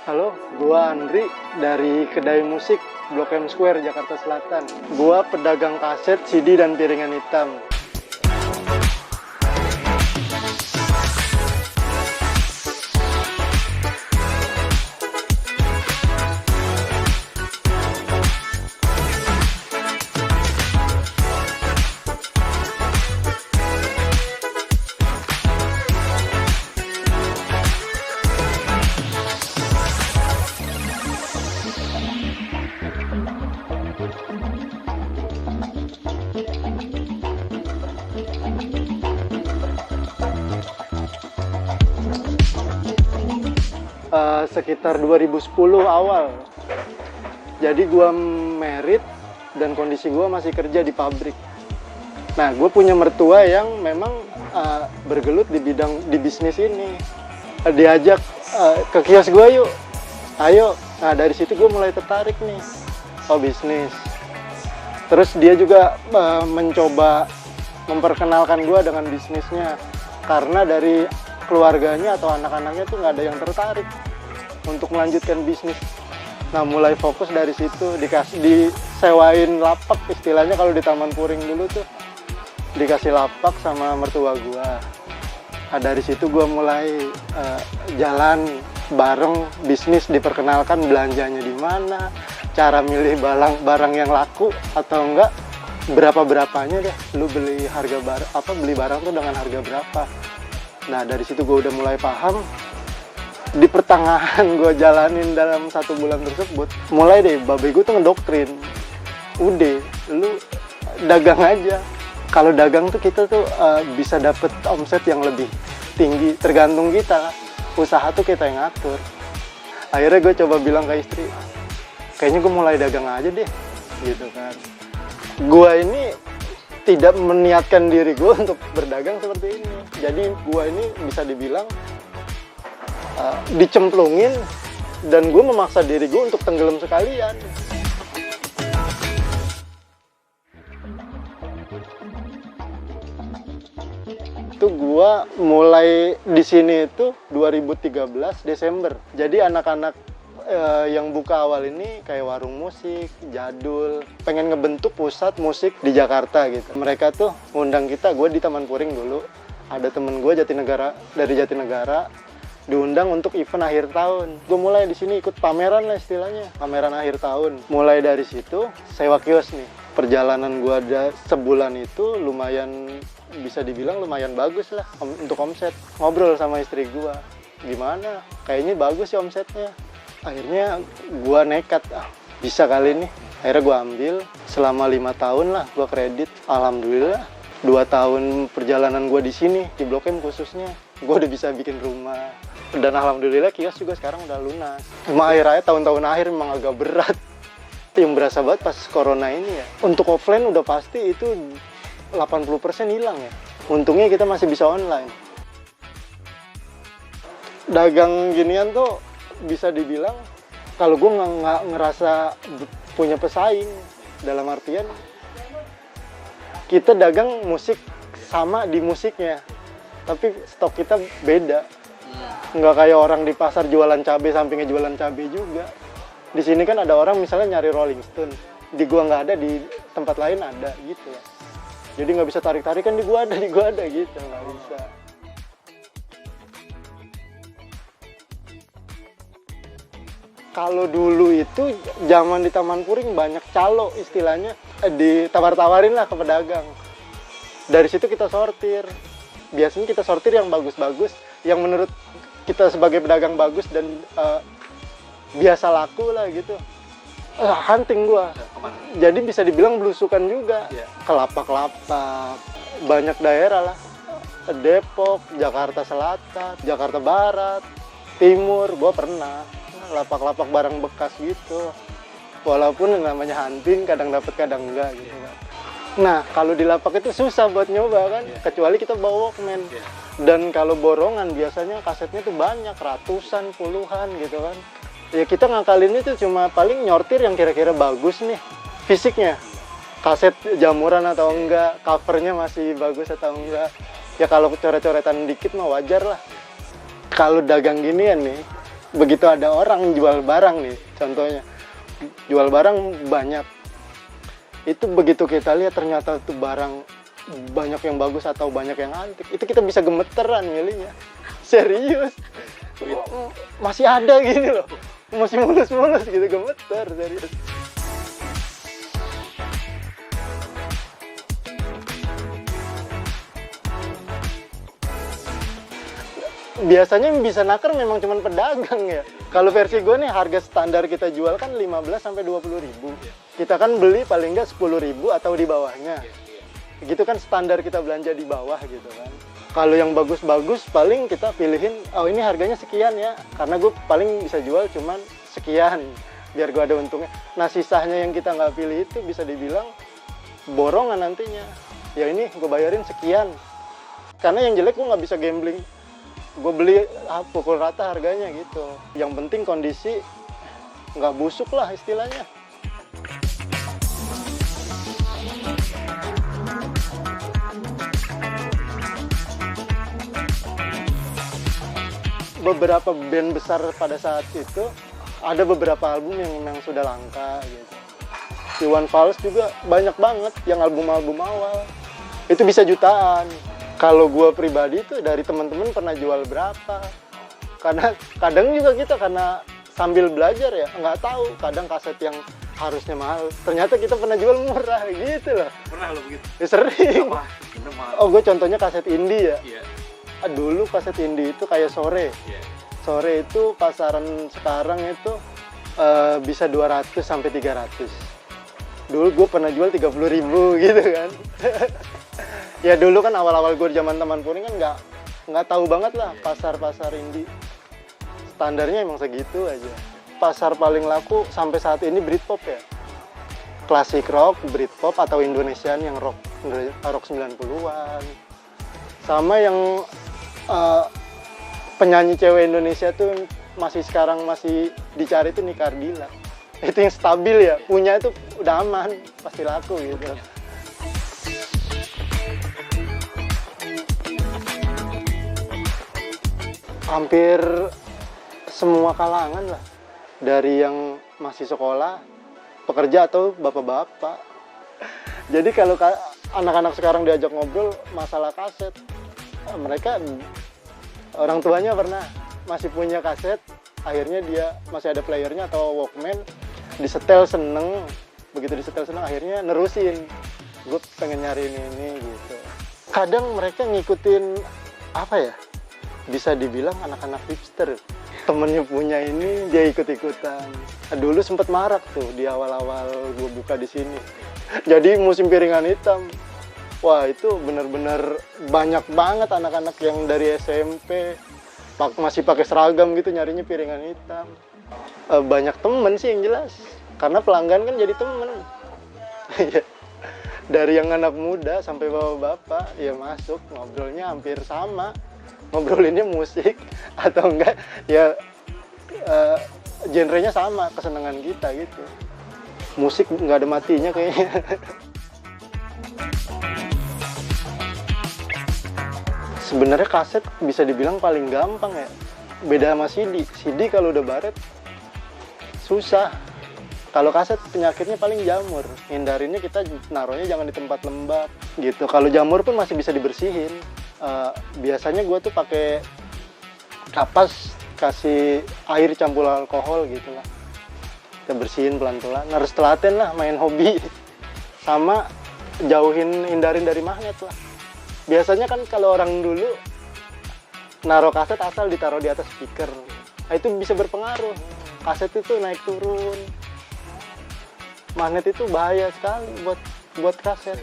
Halo, gua Andri dari kedai musik Blok M Square, Jakarta Selatan. Gua pedagang kaset, CD, dan piringan hitam. Sekitar 2010 awal. Jadi gua merit dan kondisi gua masih kerja di pabrik. Nah, gue punya mertua yang memang bergelut di bisnis ini. Diajak ke kios gua yuk, ayo. Nah, dari situ gue mulai tertarik nih, bisnis. Terus dia juga mencoba memperkenalkan gue dengan bisnisnya, karena dari keluarganya atau anak-anaknya tuh nggak ada yang tertarik untuk melanjutkan bisnis. Nah, mulai fokus dari situ, disewain lapak, istilahnya kalau di Taman Puring dulu tuh dikasih lapak sama mertua gua. Nah, dari situ gua mulai jalan bareng bisnis, diperkenalkan belanjanya di mana, cara milih barang yang laku atau enggak, berapanya deh lu beli barang tuh dengan harga berapa. Nah, dari situ gua udah mulai paham. Di pertengahan gue jalanin dalam 1 bulan tersebut, mulai deh babe gue tuh ngedoktrin, udah lu dagang aja. Kalau dagang tuh kita tuh bisa dapet omset yang lebih tinggi, tergantung kita, usaha tuh kita yang ngatur. Akhirnya gue coba bilang ke istri, kayaknya gue mulai dagang aja deh, gitu kan. Gue ini tidak meniatkan diri gue untuk berdagang seperti ini. Jadi gue ini bisa dibilang dicemplungin, dan gue memaksa diri gue untuk tenggelam sekalian. Itu gue mulai di sini itu 2013 Desember. Jadi anak-anak yang buka awal ini kayak warung musik, jadul, pengen ngebentuk pusat musik di Jakarta gitu. Mereka tuh ngundang kita, gue di Taman Puring dulu. Ada temen gue dari Jatinegara, diundang untuk event akhir tahun. Gue mulai di sini ikut pameran lah istilahnya, pameran akhir tahun. Mulai dari situ sewa kios nih. Perjalanan gue ada sebulan itu lumayan, bisa dibilang lumayan bagus lah untuk omset. Ngobrol sama istri gue, gimana? Kayaknya bagus sih omsetnya. Akhirnya gue nekat, bisa kali ini. Akhirnya gue ambil, selama 5 tahun lah gue kredit. Alhamdulillah 2 tahun perjalanan gue di sini, di Blok M khususnya, gue udah bisa bikin rumah. Dan alhamdulillah kios juga sekarang udah lunas. Cuma akhir-akhir tahun-tahun akhir memang agak berat. Itu yang berasa banget pas corona ini ya. Untuk offline udah pasti itu 80% hilang ya. Untungnya kita masih bisa online. Dagang ginian tuh bisa dibilang, kalau gue nggak ngerasa punya pesaing. Dalam artian, kita dagang musik sama di musiknya, tapi stok kita beda. Nggak kayak orang di pasar jualan cabai sampingnya jualan cabai juga. Di sini kan ada orang misalnya nyari Rolling Stone, di gua nggak ada, di tempat lain ada gitu ya. Jadi nggak bisa tarik-tarikan di gua ada gitu, nggak bisa. Kalau dulu itu zaman di Taman Puring banyak calo istilahnya, ditawar-tawarin lah ke pedagang. Dari situ kita sortir. Biasanya kita sortir yang bagus-bagus, yang menurut kita sebagai pedagang bagus dan biasa laku lah gitu. Hunting gua. Jadi bisa dibilang belusukan juga. Ke lapak-lapak, banyak daerah lah. Depok, Jakarta Selatan, Jakarta Barat, Timur, gua pernah. Lapak-lapak barang bekas gitu. Walaupun namanya hunting, kadang dapat kadang enggak gitu kan. Nah, kalau di lapak itu susah buat nyoba kan, kecuali kita bawa Walkman. Dan kalau borongan biasanya kasetnya tuh banyak, ratusan, puluhan gitu kan. Ya kita ngakalin itu cuma paling nyortir yang kira-kira bagus nih fisiknya. Kaset jamuran atau enggak, covernya masih bagus atau enggak. Ya kalau coret-coretan dikit mah wajar lah. Kalau dagang ginian nih, begitu ada orang jual barang nih, contohnya jual barang banyak, itu begitu kita lihat ternyata itu barang banyak yang bagus atau banyak yang antik, itu kita bisa gemeteran milihnya. Serius, masih ada gini loh, masih mulus-mulus gitu, gemeter serius. Biasanya yang bisa naker memang cuma pedagang ya. Kalau versi gue nih, harga standar kita jual kan 15 sampai 20 ribu. Kita kan beli paling nggak 10 ribu atau di bawahnya. Gitu kan standar kita belanja di bawah gitu kan. Kalau yang bagus-bagus paling kita pilihin, oh ini harganya sekian ya. Karena gue paling bisa jual cuman sekian, biar gue ada untungnya. Nah sisanya yang kita nggak pilih itu bisa dibilang borongan nantinya. Ya ini gue bayarin sekian. Karena yang jelek gue nggak bisa gambling. Gue beli pukul rata harganya gitu. Yang penting kondisi nggak busuk lah istilahnya. Beberapa band besar pada saat itu ada beberapa album yang memang sudah langka gitu. Iwan Fals juga banyak banget yang album-album awal itu bisa jutaan. Kalau gue pribadi tuh dari teman-teman pernah jual berapa, karena kadang juga kita karena sambil belajar ya nggak tahu, kadang kaset yang harusnya mahal ternyata kita pernah jual murah gitu loh. Pernah lo begitu? Ya, sering. Oh gue contohnya kaset indie ya. Iya. Dulu kaset indie itu kayak Sore. Iya. Sore itu pasaran sekarang itu bisa 200 sampai 300. Dulu gue pernah jual 30.000 gitu kan. Ya dulu kan awal-awal gue zaman Taman Puring kan nggak tahu banget lah pasar-pasar indie. Standarnya emang segitu aja. Pasar paling laku sampai saat ini Britpop ya. Klasik rock, Britpop atau Indonesian yang rock 90-an. Sama yang penyanyi cewek Indonesia tuh sekarang masih dicari tuh Nika Ardila. Itu yang stabil ya, punya itu udah aman, pasti laku gitu. Hampir semua kalangan lah, dari yang masih sekolah, pekerja atau bapak-bapak. Jadi kalau anak-anak sekarang diajak ngobrol masalah kaset, mereka orang tuanya pernah masih punya kaset, akhirnya dia masih ada playernya atau Walkman, disetel seneng, begitu disetel seneng akhirnya nerusin, gue pengen nyari ini gitu. Kadang mereka ngikutin apa ya, bisa dibilang anak-anak hipster, temennya punya ini dia ikut-ikutan. Dulu sempat marak tuh di awal-awal gue buka di sini, jadi musim piringan hitam. Wah itu bener-bener banyak banget anak-anak yang dari SMP masih pakai seragam gitu nyarinya piringan hitam. Banyak temen sih yang jelas, karena pelanggan kan jadi temen. Dari yang anak muda sampai bapak-bapak ya masuk, ngobrolnya hampir sama, ngobrolinnya musik atau enggak ya genrenya sama, kesenangan kita gitu. Musik nggak ada matinya kayaknya. Sebenarnya kaset bisa dibilang paling gampang ya. Beda sama CD. CD kalau udah baret susah. Kalau kaset penyakitnya paling jamur. Hindarinnya kita naruhnya jangan di tempat lembab gitu. Kalau jamur pun masih bisa dibersihin. Biasanya gue tuh pakai kapas, kasih air campur alkohol gitu lah. Kita bersihin pelan-pelan. Harus telaten lah main hobi. Sama hindarin dari magnet lah. Biasanya kan kalau orang dulu naruh kaset asal ditaruh di atas speaker, nah, itu bisa berpengaruh. Kaset itu naik turun, magnet itu bahaya sekali buat kaset.